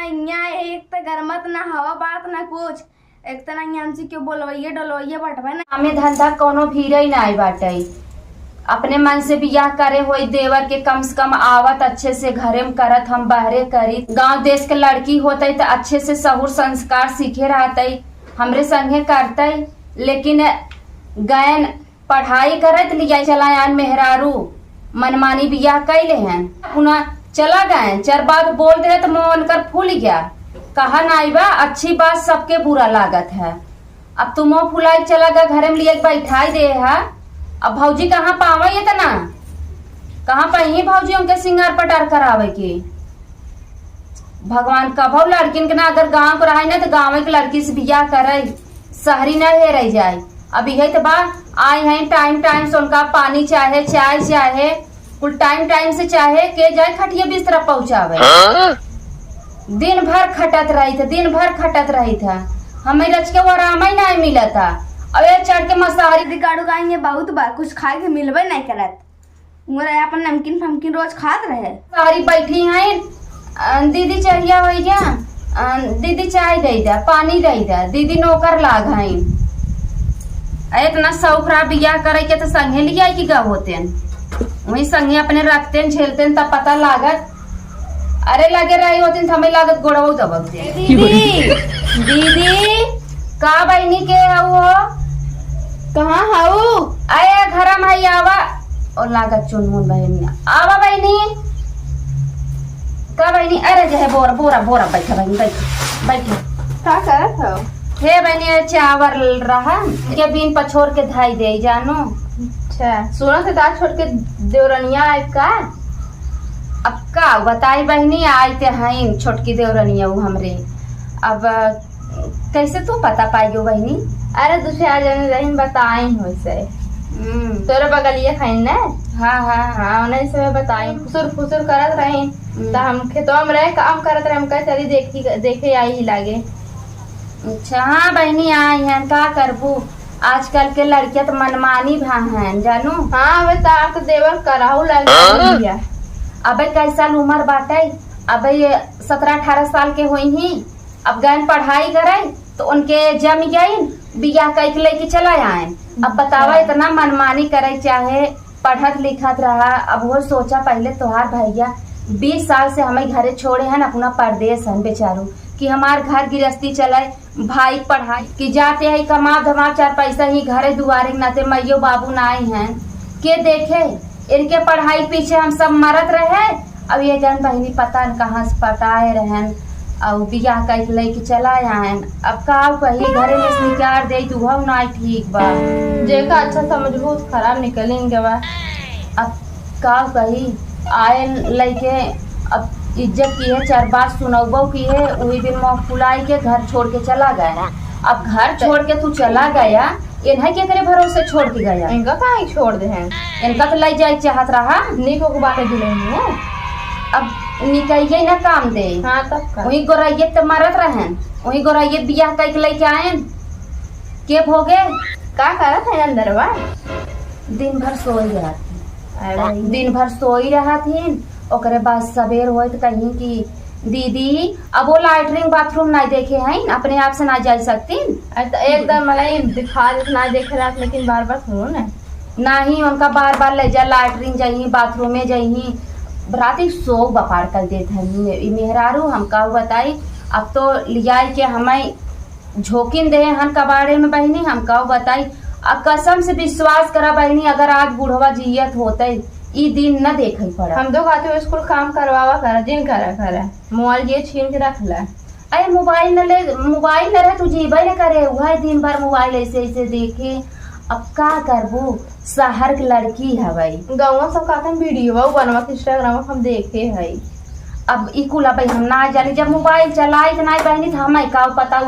यहाँ एक तो गरमत ना हवा बात ना कुछ। एक तो ना यहाँ से क्यों बोलवाइए डलवाइए बटवा ना हमें धंधा कोनो भीरे ही ना बाटे। अपने मन से बियाह करे होई देवर के कम से कम आवत अच्छे से घरे में करत हम बाहरे करी। गांव देश के लड़की होते तो अच्छे से सहूर संस्कार सीखे रहते हमरे संगे करते। लेकिन गैन पढ़ाई करत लिया चलायान मेहरारू मनमानी बियाह कैले हैं पुनः चला गए। चार बात बोल दे तो मोहन कर फूल गया। कहा नाई बा अच्छी बात सबके बुरा लागत है। अब तुम फुलाई चला गया घर में लिए बैठाई दे है। अब भौजी कहाँ पावे ये तना कहाँ पाई भौजी उनके सिंगार पटार करावे के। भगवान कभो लड़किन के ना अगर गांव को रहे ना तो गाँव के लड़की से बियाह करे शहरी ना हे रह जाए। अब यही तो बा आए हैं टाइम टाइम से उनका पानी चाहे चाय चाहे कुल टाइम टाइम से चाहे के जाए खटिया बिस्तरा पहुँचावे। दिन भर खटत रही था दिन भर खटत रही था हमें रच के वो आराम ही नहीं मिला था। अब ये चढ़ के मसारी दिगाड़ू गाएंगे बहुत बार कुछ खाए के मिलवे नहीं करत। मोरा अपन नमकीन फमकीन रोज खात रहे। सारी बैठी हैं दीदी चाहिए हो क्या दीदी चाय दे दा पानी दे दा दीदी नौकर लाग हैं। इतना शौक रहा बियाह करे के तो संगे लिया कि गा होते वही संगे अपने रखते झेलते तब पता लागत। अरे लगे रही होती हमें लागत गोड़वा दबक दे। दीदी दीदी का बहनी के हो कहाँ हाउ आया घर में आवा और लागत चुनमुन बहनी आवा बहनी का बहनी। अरे जो है बोरा बोरा बोरा बैठा बहनी बैठ बैठे का करत हो हे बहनी चावल रहा के बीन पछोर के धाई दे जानो। अच्छा सोना से दाल छोड़ के देवरनिया आए का। अब का बताई बहनी आए थे हैं छोटकी देवरनिया वो हमरे। अब कैसे तू पता पाइयो बहनी। अरे दूसरे आ जाने रही बताई हो से तोरे बगलिए खाइन ना। हाँ हाँ हाँ उन्हें से बताई फुसुर फुसुर करत रही तो हम खेतवा में रहे काम करत रहे हम कह चली देखे आई ही लागे। अच्छा हाँ बहनी आई हैं का करबू आजकल के लड़कियां तो मनमानी भा हैं जानू। हाँ वे तार तो देवर कराहू लगे। अबे कैसा उम्र बाटे अबे ये 17-18 साल के हुई ही। अब गए पढ़ाई करे तो उनके जम गई बियाह कह लेके चला आए। अब बतावा इतना मनमानी करे चाहे पढ़त लिखत रहा। अब वो सोचा पहले तोहार भैया 20 साल से हमें घरे छोड़े हैं अपना परदेश है बेचारू कि हमार घर गृहस्थी चले भाई पढ़ाई कि जाते है कमा धमा 4 पैसा ही घरे दुआरे नाते मैयो बाबू नाई हैं के देखे इनके पढ़ाई पीछे हम सब मरत रहे। अब ये जन बहनी पता न कहाँ से पटाए रहन और बियाह कह लेके चला आयन। अब का कही घरे में निकार दे तू ना ठीक बा जेका अच्छा समझबू खराब निकलेंगे बा। अब का कही आए लेके अब इज्जत की है 4 बात सुनबो की है वही दिन मुँह फुलाई के घर छोड़ के चला गया। अब घर छोड़ के तू चला गया इन्हें के करे भरोसे छोड़ के गया। इनका कहाँ छोड़ दे हैं इनका तो ले जाए चाहत रहा निको को बातें दिलेंगे। अब निकलिए ना काम दे। हाँ तब वही गोराइये तो मरत रहन वही गोराइये बियाह कह लेके आयन के भोगे का करत है अंदर बा। दिन भर सोई रहा दिन भर सोई रहा थी। ओकरे बाद सवेर हो तो कहीं कि दीदी अब वो लैट्रिन बाथरूम नहीं देखे हैं अपने आप से ना जा सकती। तो एकदम मलाई दिखा ना देखे रहा लेकिन बार बार सुनो ना नहीं उनका बार बार ले जा लैट्रिन जाही बाथरूम में जाही राती सो बपाड़ कर देते हैं मेहरारू हम का बताई। अब तो लिया के हमें झोंकिन दे हन कबाड़े में बहनी हम का बताई। अब कसम से विश्वास करा बहनी अगर आज बूढ़वा जियत होते ई दिन न देखे पड़ा। हम दो खाते हो स्कूल काम करवावा कर दिन करा मोबाइल ये छीन के रख ला। अरे मोबाइल न रहे तू जीबे न करे वह दिन भर मोबाइल ऐसे ऐसे देखे। अब का करबू शहर के लड़की है भाई गाँव सब का वीडियो बनवा इंस्टाग्राम हम देखे है। अब इकुला भाई हम ना जानी जब मोबाइल चलाई तो नहीं बहनी था हमें का पता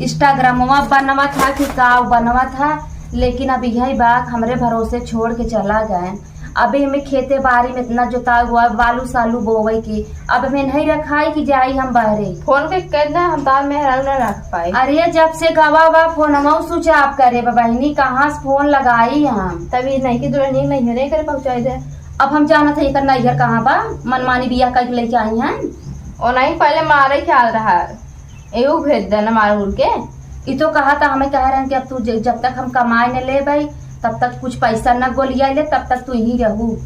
इंस्टाग्राम बनवा था कि का बनवा था। लेकिन अब यही बात हमरे भरोसे छोड़ के चला गए। अभी हमें खेते बाड़ी में इतना जोता हुआ बालू सालू बोवे की अब हमें नहीं रखाई कि जाई हम बहरे फोन पे कहना हम तार में न रख पाए। अरे जब से गवा फोन हम स्विच ऑफ करे बहनी कहाँ से फोन लगाई हम तभी नहीं की दुल्हन नहीं करे पहुँचाई दे। अब हम जाना था इकर नैहर कहाँ बा मनमानी बिया करके लेके आई हैं। और नहीं पहले मारे ख्याल रहा एहू भेज देना मार उड़ के। ये तो कहा था, हमें कह रहे हैं कि अब तू जब तक हम कमाए न ले भाई तब तक कुछ पैसा न गोलिया ले, तब तक तू यहीं रहू।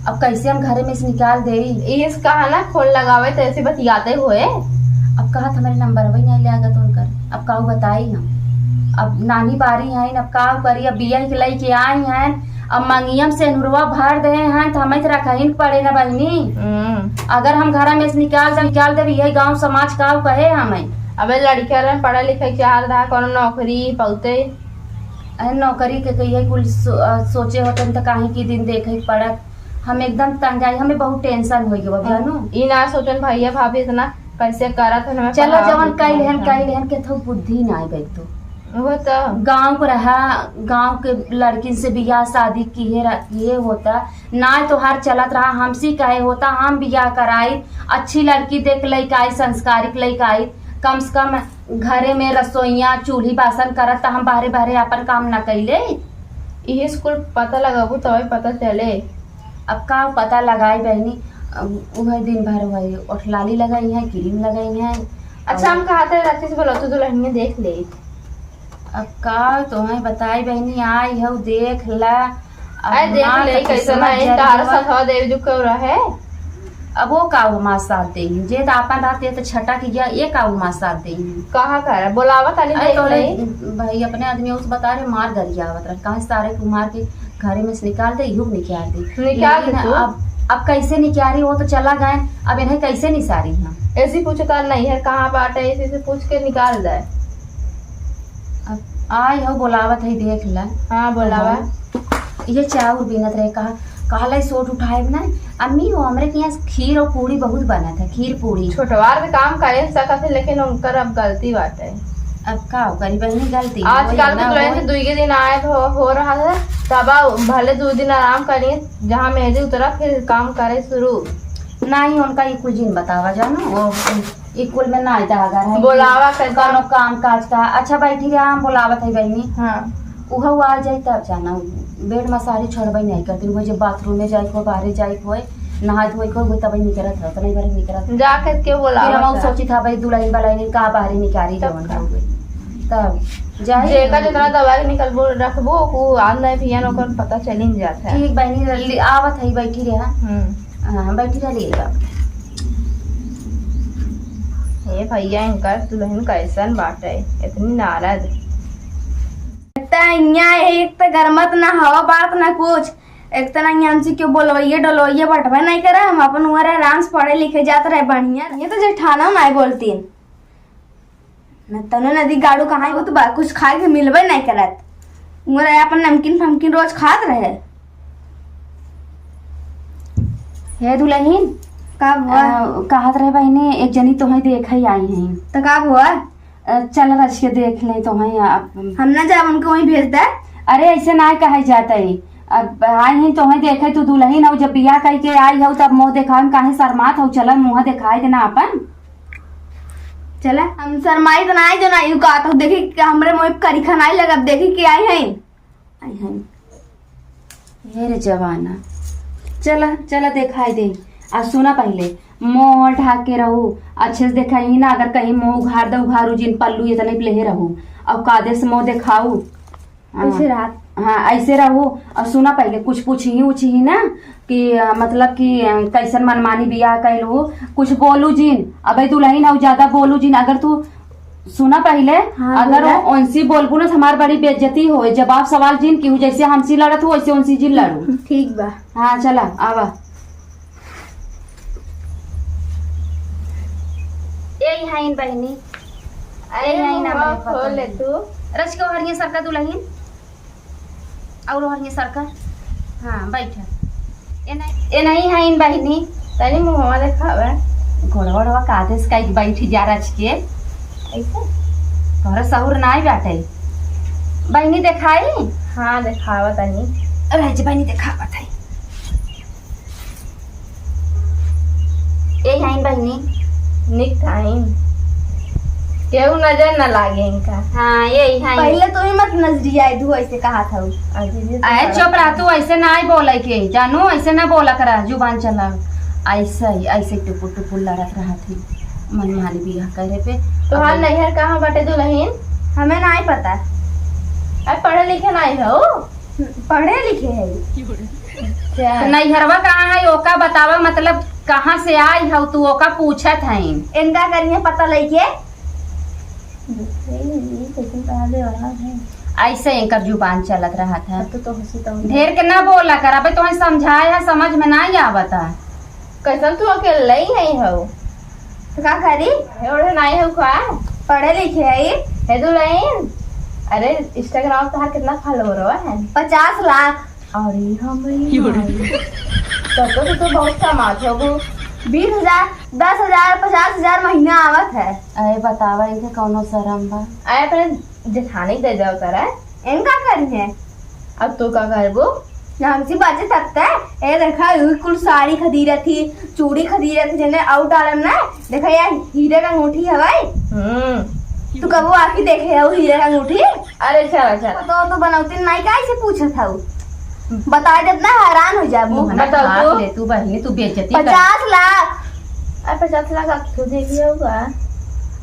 अब कैसे हम घरे में से निकाल दे। इस कहा ना खोल लगावे तो ऐसे बतियाते हुए। अब कहा था मेरे नंबर वही नहीं ले तो उनकर, अब काऊ बताई हम। अब नानी बारी हैं, अब का करी, अब बिया के लई के आई हैं, अब मंगियम से नुरवा भर दे हैं तो हमें रखहीन पड़े ना बहनी। अगर हम घर में से निकाल दे यही गांव समाज का कहे हमें। अबे लड़किया रहे पढ़े लिखे चाह रहा कोनो नौकरी पौते नौकरी के कही कुल सोचे होते तो कहीं की दिन देखे पड़त। हम एकदम तंग, हमें बहुत टेंशन हो गया जानू। ई ना सोचन भैया भाभी इतना कैसे करत है। चलो जवन कैलहन के थो बुद्धि ना आई तो वो तो गांव को रहा, गांव के लड़की से बियाह शादी किए होता ना तो हर चलत रहा। हमसी कहे होता हम बियाह कराई, अच्छी लड़की देख लई आई, संस्कारिक लई आई, कम से कम घरे में रसोईया चूल्ही बासन करत हम बाहरे बाहरे अपन काम न कैले। ये स्कूल पता लगाबू तभी पता चले। अब का पता लगाई बहनी, वह दिन भर वही ओठलाली लगाई है, क्रीम लगाई है। अच्छा हम कहा थे रात से बोलो तो दुल्हनिया देख ले। अब का तुम्हें बताई बहनी आई है देख ला। अरे देख ले कैसे ना तार सखा देव जो कर रहा है। अब वो का हमार साथ दे जे तो अपन रहते तो छटा की गया ये का हमार साथ दे कहा कर बोलावत आली देख ले भाई अपने आदमी उस बता रहे मार गरियावत रहे कहां सारे कुमार के घरे में से निकाल दे युग निकाल दे। अब कैसे निकाली वो तो चला गए, अब इन्हें कैसे निसारी हम ऐसी पूछता नहीं है कहाँ बाटे ऐसे से पूछ के निकाल जाए। अब आई हो बोलावत है देख ला। हाँ बोलावा ये चाउर बीनत रहे कहा सोट उठाए ना अम्मी हो हमरे के यहाँ खीर और पूरी बहुत बना था, खीर पूरी छोटवार के काम करे सकत है लेकिन उनकर अब गलती बात है। अब का करी बहनी गलती आजकल तो तुरंत दुई के दिन आए तो हो रहा है तब भले 2 दिन आराम करिए जहाँ मेहंदी उतरा फिर काम करे शुरू। नहीं उनका ये कुछ दिन बतावा जानो इकुल में ना धागा है बोलावा कोनो काम काज का। अच्छा बैठी रहा हम बोलावत है बहनी। हाँ उहा आ जाए तब जाना बेड में सारी छोड़बे नहीं करती वो जब बाथरूम में जाए को बाहर जाए को नहा धोए को तब नहीं करत रह तो नहीं बारे नहीं करत जाके के बोलावा। फिर हम सोची था भाई दुल्हन बलाइन का बाहर निकाली जवन हो गई तब जाए जेका जितना दवाई निकलबो रखबो को आज नहीं भी ओकर पता चल ही जाता है। ठीक बहनी आवत है बैठी रहा। हां बैठी रहिएगा। हे भैया इनकर दुल्हन कैसन बाटे इतनी नाराज एक तो गरमत ना हवा बात ना कुछ एक तो ना हमसे क्यों बोलवाइए डलवाइए बटवा नहीं करे हम अपन उम्र आराम से पढ़े लिखे जाते रहे बढ़िया। ये तो जेठाना नहीं बोलती न तनो नदी गाड़ू कहाँ वो तो कुछ खाए के मिलबे नहीं करत उम्र अपन नमकीन फमकीन रोज खात रहे। हे दुल्हन का हुआ कहत रहे बहने एक जनी तुम्हें देख ही आई है तो का हुआ चल रच के देख ले तुम्हें हम ना जाब उनको वहीं भेज दे। अरे ऐसे ना कहे जाता है अब आई है तुम्हें देखे तू दुल्हन हो जब बियाह कह के आई हो तब मुँह देखा काहे शर्मात हो चल मुँह दिखाई देना अपन चला हम शर्माई तो ना जो ना यू का तो देखी हमरे मुँह करी खानाई लगा देखी कि आई है ये रे जवाना चला चला दिखाई दे। आज सुना पहले मुँह ढाक के रहू अच्छे से दिखाई ना अगर कहीं मुँह उघारू जिन पल्लू ये तने ले रहू अब कादे से मुँह दिखाऊ ऐसे रात। हाँ ऐसे रहू। और सुना पहले कुछ पूछी ना कि मतलब कि कैसन मनमानी बियाह कैलू कुछ बोलू जिन अब दुल्हन हो ज्यादा बोलू जिन अगर तू सुना पहले। हाँ, अगर उनसी बोलबू ना हमारी बड़ी बेइज्जती हो जवाब सवाल जिन की जैसे हमसी लड़त हो वैसे उनसी जिन लड़ू। ठीक बा। हाँ चला आवा यही है इन बहनी अरे ना खोल ले तू रच के हरिया सरका दुल्हन और हरिया सरका। हाँ बैठा ए नहीं है इन बहनी तनी मुंहवा देखावे घोड़वा कादेस का बैठी जा रच के ऐसे तोहरा सहूर नहीं बाटे बहनी दिखाई। हाँ दिखावा तनी अरे बहनी दिखावा था यही है इन बहनी निक टाइम केहू नजर न लागे इनका। हाँ यही है पहले तो ही मत नजरी आई तू ऐसे कहा था अरे चुप रहा तू ऐसे ना ही बोले के जानू ऐसे ना बोला करा जुबान चला ऐसे ही ऐसे टुपुर टुपुर लड़त रहा थी। मनमानी बियाह करे पे। तोहार नैहर कहाँ बाटे दुल्हन? हमें नहीं पता। अब पढ़े लिखे नहीं हो? पढ़े लिखे है क्या? नैहरवा कहाँ है ओका बतावा, मतलब कहाँ से आई हो तू ओका पूछत है। इनका करिए पता लेके ऐसे इनकर जुबान चलत रहा था। तो हंसी तो ढेर के ना बोला कर, अबे तुम्हें समझाया समझ में नहीं आवता। कैसन तू अकेले ही नहीं हो? तो क्या करी? एवढे नहीं हो का? पढ़े लिखे है ये। हे दुल्हन, अरे इंस्टाग्राम पे कितना फॉलोवर है? 50 लाख। अरे हम तो बहुत कमाते हो। 20,000 10,000 50,000 महीना आवत है। अरे बतावा इनके कौनो शरम बा। आए अपने जेठानी दे जाओ करा। इनका करिए अब तू का करबो? हमसे बचे सकता है। ए देखा कुल साड़ी खरीदी थी, चूड़ी खरीदी थी, जिन्हें आउट डालम ना। देखा यार हीरे का अंगूठी है भाई। तू कबो आके देखे हो हीरे का अंगूठी? अरे चला चला तो बनौती नहीं का ऐसे पूछा था वो। बता दे इतना हैरान हो जा वो। बताओ भाग तू। ले तू बहनी, तू बेइज्जती कर। 50 लाख। अरे 50 लाख आप खुद देख लिया होगा।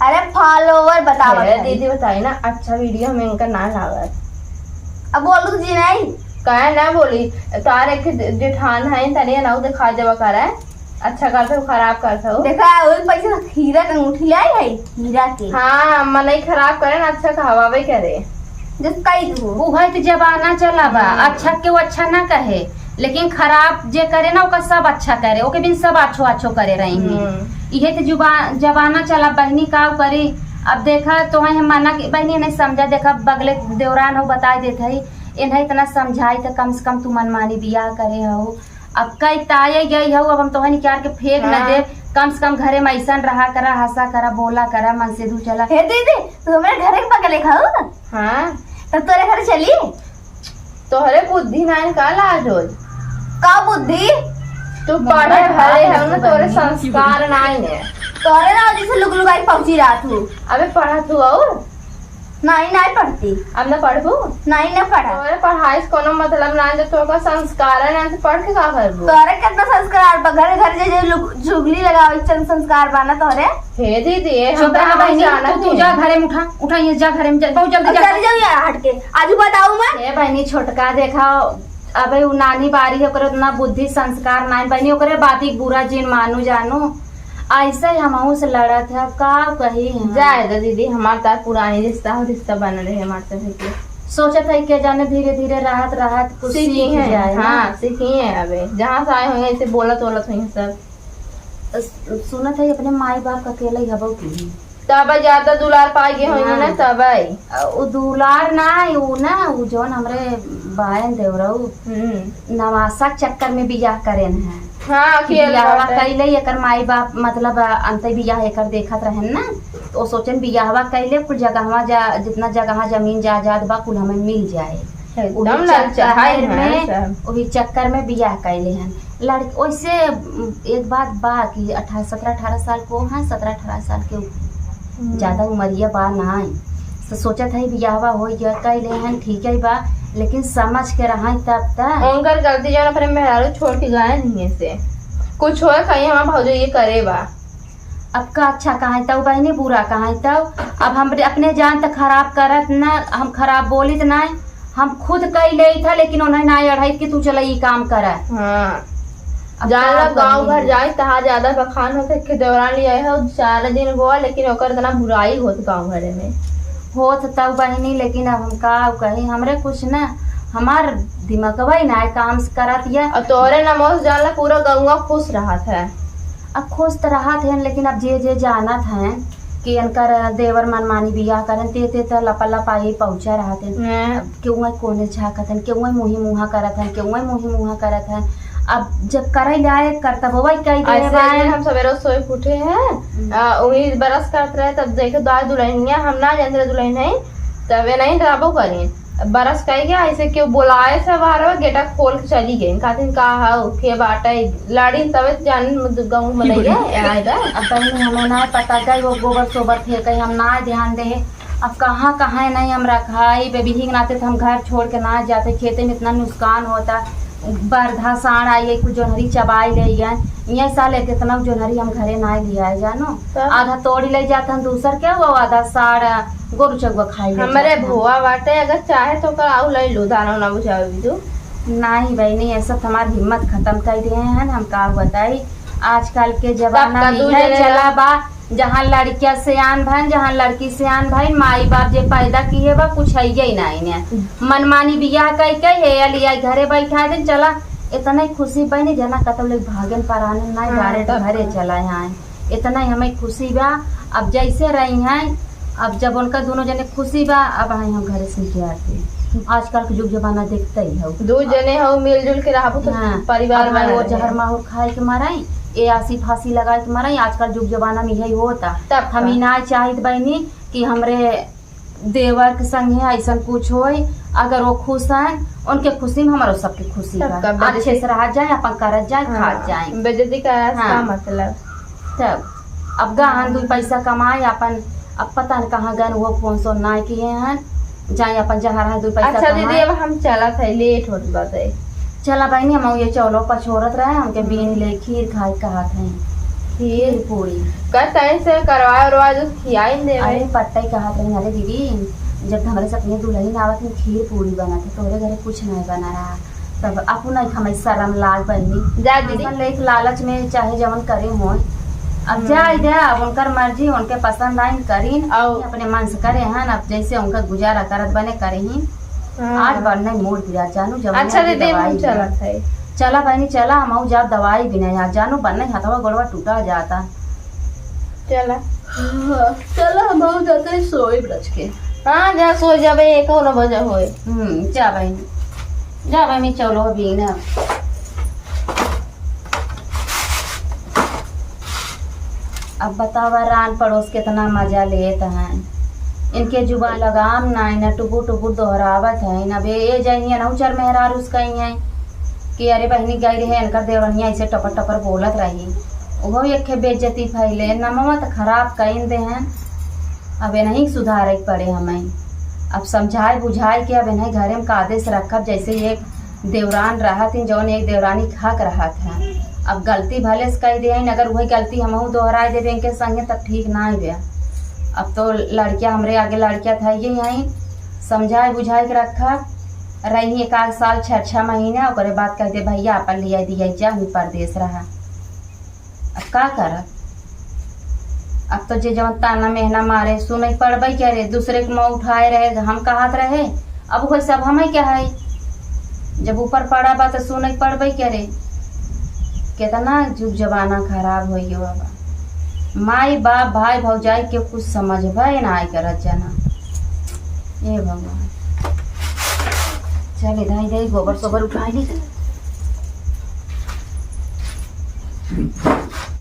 अरे फॉलोवर बताओ दीदी बताई ना, अच्छा वीडियो में इनका ना लागत। अब बोलो तुझे नहीं कहे ना बोली तार एक जेठान है तनिया ना दिखा देवा करे। अच्छा करते हो खराब करते हो। देखा वो पैसे हीरा का अंगूठी लाई है हीरा की। हाँ मन ही खराब करे ना, अच्छा कहवावे करे। जिसका ही तू उहे तो जमाना चला बा। अच्छा के वो अच्छा ना कहे, लेकिन खराब जे करे ना ओका सब अच्छा करे, ओके बिन सब अच्छो अच्छो करे रही हैं। इहे तो जमाना चला बहनी का करी। अब देखा तो हम माना कि बहनी नहीं समझा, देखा बगले देवरान हो बता देते है इन्हें इतना समझाई तो कम से कम तू मनमानी बियाह करे हो। अब कई ताये गई हो, अब हम तो निकाल के फेंक न दे। कम से कम घरे में ऐसा रहा करा, हंसा करा, बोला करा, मन से धू चला। हे दीदी तू हमारे घर के बगले खाओ। हाँ तब तेरे घर चली तोहरे बुद्धि नहीं का लाजोल। का बुद्धि तू पढ़े भरे है ना, तोरे संस्कार नहीं है। तोरे ना जैसे लुक लुगाई पहुंची रहा तू। अबे पढ़ा तू और नहीं पढ़ती। अब ना पढ़बू? नहीं पढ़ा। तोरे पढ़ाई से कोनो मतलब ना है, तो का संस्कार है ना, तो पढ़ के का करबू? तोरे कितना संस्कार बा, घर घर जे झुगली लगावे चंद संस्कार बाना तोरे। हे दीदी चुप रहा बहनी, तू जा घरे में उठा उठा, ये जा घरे में जा, बहुत जल्दी जा। चल जाओ यार हट के। आजू बताऊ मैं। हे बहनी छोटका देखा अबे उ नानी बारी है, ओकरे उतना बुद्धि संस्कार नहीं बहनी, ओकरे बाती बुरा जिन मानू जानू। ऐसे ही हम से लड़त है, का कही जाए दो दीदी, हमारे तार पुरानी रिश्ता बन रहे हमारे से। सोचत है कि जाने धीरे धीरे राहत राहत कुछ सीखी सीख है। जाए। हाँ सीखी है। अबे जहाँ से आए होंगे ऐसे बोलत होंगे सब। सुनत है अपने माई बाप का अकेले ही हबो की तब ज्यादा दुलार पाई गए होंगे ना तब आई। उ दुलार ना उ ना उ जौन हमरे बहन देवरऊ नवासा चक्कर में बियाह करेन है। हाँ बियाहवा कैले एकर माई बाप मतलब अंते बियाह एकर देखत रहन ना, तो सोचन बियाहवा कैले कुल जगहवा जितना जगह जमीन जायदाद बा कुल हमें मिल जाए। वही चक्कर में बियाह कैले हन लड़की। वैसे एक बात बा कि 17-18 साल को है, 17-18 साल के ज्यादा उमरिया बा ना, तो सोचत है बियाहवा हो गया कैले हन ठीक है बा, लेकिन समझ के रहा तब तक उनकर गलती जो अपने मेहरारू छोड़ के गए नहीं से कुछ हो कहीं हम भाजो ये करे बा। अब का अच्छा कहा तब बहनी बुरा कहा तब। अब हम अपने जान तक खराब करत ना, हम खराब बोलित ना, हम खुद कई ले था, लेकिन उन्हें ना अढ़ाई कि तू चला ये काम कर। हाँ ज्यादा गाँव घर जाए तहाँ ज्यादा बखान होते के दौरान लिया है 4 दिन हुआ, लेकिन ओकर इतना बुराई होत गाँव घर में होत तब बहनी। लेकिन अब हम का कही हमरे कुछ ना हमार दिमागवा ही ना काम करत या। और तोरे नमोस जाला पूरा गौवा खुश रहा था। अब खुश तो रहा थे, लेकिन अब जे जानत है कि इनकर देवर मनमानी बियाह करन ते तो लपा लपाई पहुंचा रहा थे। क्यों कोने झाकत हन, क्यों मुही मुहा करत हन, क्यों मुही मुहा करत हन। अब जब करे जाए करता वो वही कई ऐसे हम सवेरे सोए उठे हैं वही बरस करते रहे, तब देखे दाई दुल्हनिया हम ना जानते दुल्हन है तब नहीं डराबो करी बरस कही गया ऐसे क्यों बुलाए से बाहर गेटा खोल के चली गई कहती कहा के बाटे लाड़ी तब जान गाँव में नहीं गए। अब बहनी हमें ना पता गई वो गोबर सोबर फेंक हम ना ध्यान दे। अब कहाँ कहाँ नहीं हम रखाई बेबी नाते हम घर छोड़ के ना जाते, खेते में इतना नुकसान होता बरधा साण आई कुछ जोनहरी चबाई ले ये साल एक इतना जोनहरी हम घरे ना लिया जानो तब? आधा तोड़ी ले जाता हम दूसर क्या वो आधा साड़ गोरु चगवा खाई ले हमारे जात हन। भुआ बाटे अगर चाहे तो कर आउ ले लो दाना ना बुझावे बिजू। नहीं बहनी ऐसा तो हमारी हिम्मत खत्म कर दिए हैं हम का बताई आजकल के जमाना सबका में दूध है ले चला बा जहाँ लड़किया सियान भन जहाँ लड़की सियान भाई माई बाप जे पैदा किए बा कुछ है ही नहीं ने मनमानी बियाह कई कई है अलिया घरे बैठा दे चला इतना ही खुशी बनी जना कतब लोग भागन पराने नहीं हाँ, डायरेक्ट तब घरे तो। चला हैं इतना ही हमें खुशी बा अब जैसे रही हैं अब जब उनका दोनों जने खुशी बा अब आए हम घरे से के आते आजकल के युग जमाना देखते ही हो दो जने हो मिलजुल के रहबो तो हाँ, परिवार अब बना वो रहे। जहर माहौर खाए के माराई ये आसी फांसी लगा के माराई आजकल युग जमाना में यही होता तब हम ही ना चाहित बहनी कि हमरे देवर के संगे ऐसा कुछ होए अगर वो खुश हैं उनके खुशी में हमारो सबके खुशी बा सबका बेइज्जती- अच्छे से रह जाए अपन करत जाए खा जाए बेइज्जती का हाँ। का मतलब। तब अब गहन दू पैसा कमाए अपन अब पता नहीं कहाँ गए वो फोन सोन ना किए हैं जाए अपन जहाँ रहे दू पैसा अच्छा दीदी कमाए अब हम चला थे लेट होत बाटे। चला बहनी हम ये चौलो पछोरत रहे हमके बीन ले खीर खाए कहत हैं खीर पूरी कर टाइम से करवाए उरवाए जो खियाई दे अरे पट्टा ही कहत रही अरे दीदी जब हमारे सपने दुल्हन आवत में खीर पूरी बना थे तोहरे घरे कुछ नहीं बना रहा तब अपू नहीं हमें शर्म लाग बहनी जा दीदी। अपन लेक लालच में चाहे जवन करे हो अब जाए दे अब उनकर मर्जी उनके पसंद आई करीन और- अपने मन से करे हैं अब जैसे उनका गुजारा करत बने करे ही हाँ। आज बढ़ने मूड दिया जानू जब अच्छा दीदी हम चला थे। चला बहनी चला हम जा दवाई भी नहीं आ जानू बनने हथवा गोड़वा टूटा जाता चला चलो हम बहुत जाते हैं सोए ब्रज के। हाँ जा सो जाबे एक न बजे होए। जा बहनी चलो अभी ना अब बतावा रान पड़ोस कितना मजा लेत हैं इनके जुबान लगाम ना न टुकुर टुकुर दोहरावत है न बे ये जाइए ना उचर मेहरार उसका ही है कि अरे बहनी गई रहे इनकर देवरनिया ऐसे टपर टपर बोलत रही वो एक बेइज्जती फैले नमवा तो खराब कहीं दे हैं अब नहीं सुधारे के पड़े हमें अब समझाए बुझाए के अब इन्हें घरे में का आदेश रखब जैसे एक देवरान रहा थी जौन एक देवरानी खाक रहा था अब गलती भले से कह दिया अगर वही गलती हमहू दोहराए देवे इनके संगे तब ठीक ना ही गया अब तो लड़कियां हमरे आगे लड़कियां था ये यहीं समझाए बुझाए के रखा रही एक आध साल 6 महीने और बाद कह दे भैया अपन लिया दिया जा ही परदेश रहा अब का कर अब तो जे जवन ताना मेहना मारे सुनई पड़बई क्या रे दूसरे के मुँह उठाए रहे हम कहत रहे अब वही सब हमें क्या है जब ऊपर पड़ा बा तो सुनई पड़बई क्या रे कितना जुग जमाना खराब हो गयो बाबा माई बाप भाई भौजाई के कुछ समझ भाई ना आय करत जना ये भगवान चल इधर इधर गोबर सोबर उठा ली